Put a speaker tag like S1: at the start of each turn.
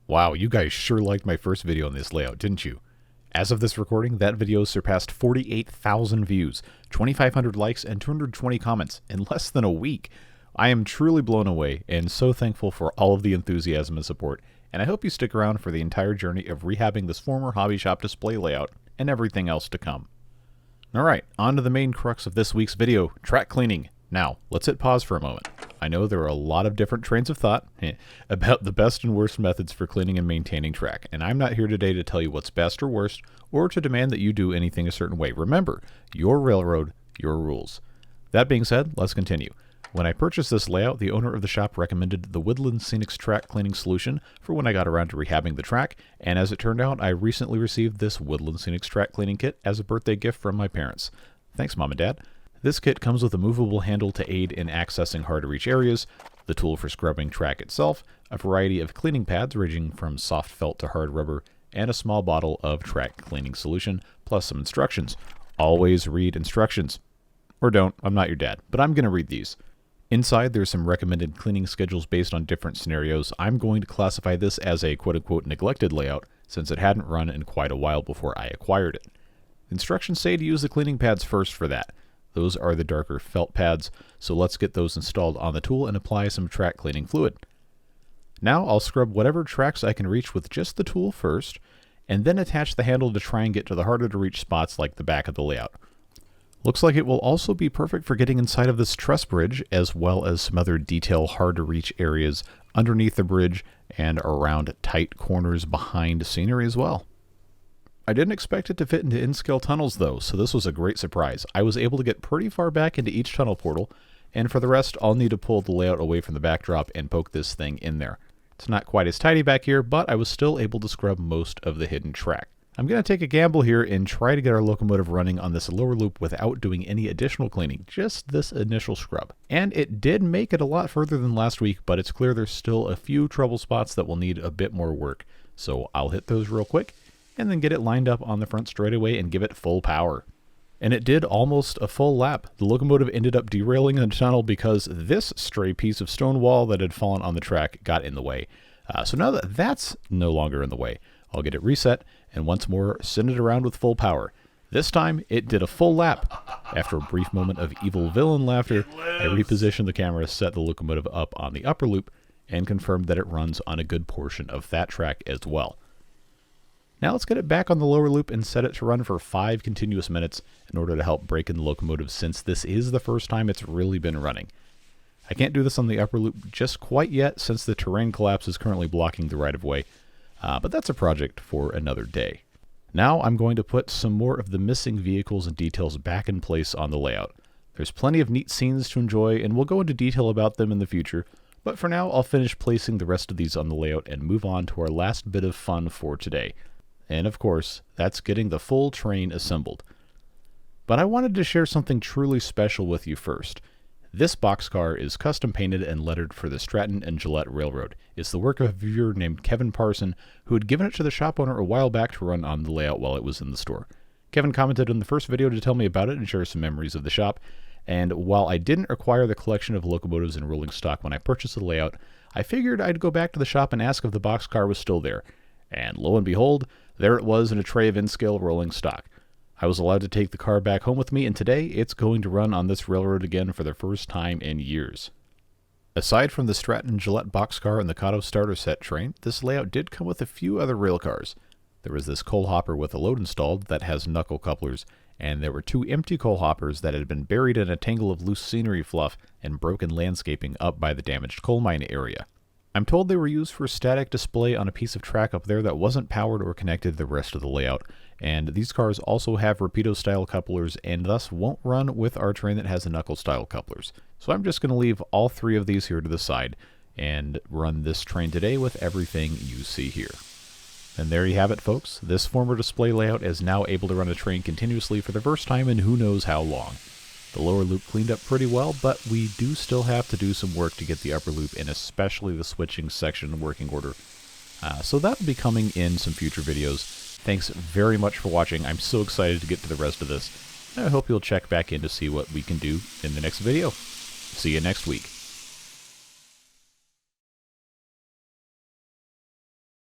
S1: Wow, you guys sure liked my first video on this layout, didn't you? As of this recording, that video surpassed 48,000 views, 2,500 likes, and 220 comments in less than a week. I am truly blown away and so thankful for all of the enthusiasm and support, and I hope you stick around for the entire journey of rehabbing this former hobby shop display layout and everything else to come. Alright, on to the main crux of this week's video, track cleaning. Now, let's hit pause for a moment. I know there are a lot of different trains of thought about the best and worst methods for cleaning and maintaining track, and I'm not here today to tell you what's best or worst, or to demand that you do anything a certain way. Remember, your railroad, your rules. That being said, let's continue. When I purchased this layout, the owner of the shop recommended the Woodland Scenics track cleaning solution for when I got around to rehabbing the track, and as it turned out, I recently received this Woodland Scenics track cleaning kit as a birthday gift from my parents. Thanks, Mom and Dad. This kit comes with a movable handle to aid in accessing hard-to-reach areas, the tool for scrubbing track itself, a variety of cleaning pads ranging from soft felt to hard rubber, and a small bottle of track cleaning solution, plus some instructions. Always read instructions. Or don't, I'm not your dad, but I'm going to read these. Inside, there's some recommended cleaning schedules based on different scenarios. I'm going to classify this as a quote-unquote neglected layout, since it hadn't run in quite a while before I acquired it. Instructions say to use the cleaning pads first for that. Those are the darker felt pads, so let's get those installed on the tool and apply some track cleaning fluid. Now I'll scrub whatever tracks I can reach with just the tool first, and then attach the handle to try and get to the harder to reach spots like the back of the layout. Looks like it will also be perfect for getting inside of this truss bridge, as well as some other detail hard to reach areas underneath the bridge and around tight corners behind scenery as well. I didn't expect it to fit into in-scale tunnels though, so this was a great surprise. I was able to get pretty far back into each tunnel portal, and for the rest I'll need to pull the layout away from the backdrop and poke this thing in there. It's not quite as tidy back here, but I was still able to scrub most of the hidden track. I'm going to take a gamble here and try to get our locomotive running on this lower loop without doing any additional cleaning, just this initial scrub. And it did make it a lot further than last week, but it's clear there's still a few trouble spots that will need a bit more work. So I'll hit those real quick, and then get it lined up on the front straightaway and give it full power. And it did almost a full lap. The locomotive ended up derailing in the tunnel because this stray piece of stone wall that had fallen on the track got in the way. So now that that's no longer in the way, I'll get it reset and once more send it around with full power. This time, it did a full lap. After a brief moment of evil villain laughter, I repositioned the camera, set the locomotive up on the upper loop, and confirmed that it runs on a good portion of that track as well. Now let's get it back on the lower loop and set it to run for 5 continuous minutes in order to help break in the locomotive, since this is the first time it's really been running. I can't do this on the upper loop just quite yet since the terrain collapse is currently blocking the right-of-way, but that's a project for another day. Now I'm going to put some more of the missing vehicles and details back in place on the layout. There's plenty of neat scenes to enjoy, and we'll go into detail about them in the future, but for now I'll finish placing the rest of these on the layout and move on to our last bit of fun for today. And of course, that's getting the full train assembled. But I wanted to share something truly special with you first. This boxcar is custom painted and lettered for the Stratton and Gillette Railroad. It's the work of a viewer named Kevin Parson, who had given it to the shop owner a while back to run on the layout while it was in the store. Kevin commented in the first video to tell me about it and share some memories of the shop, and while I didn't acquire the collection of locomotives in rolling stock when I purchased the layout, I figured I'd go back to the shop and ask if the boxcar was still there. And lo and behold, there it was in a tray of in-scale rolling stock. I was allowed to take the car back home with me, and today it's going to run on this railroad again for the first time in years. Aside from the Stratton Gillette boxcar and the Cotto starter set train, this layout did come with a few other rail cars. There was this coal hopper with a load installed that has knuckle couplers, and there were 2 empty coal hoppers that had been buried in a tangle of loose scenery fluff and broken landscaping up by the damaged coal mine area. I'm told they were used for static display on a piece of track up there that wasn't powered or connected to the rest of the layout, and these cars also have Rapido-style couplers and thus won't run with our train that has the knuckle-style couplers. So I'm just going to leave all 3 of these here to the side and run this train today with everything you see here. And there you have it, folks. This former display layout is now able to run a train continuously for the first time in who knows how long. The lower loop cleaned up pretty well, but we do still have to do some work to get the upper loop and especially the switching section in working order. So that'll be coming in some future videos. Thanks very much for watching. I'm so excited to get to the rest of this. I hope you'll check back in to see what we can do in the next video. See you next week.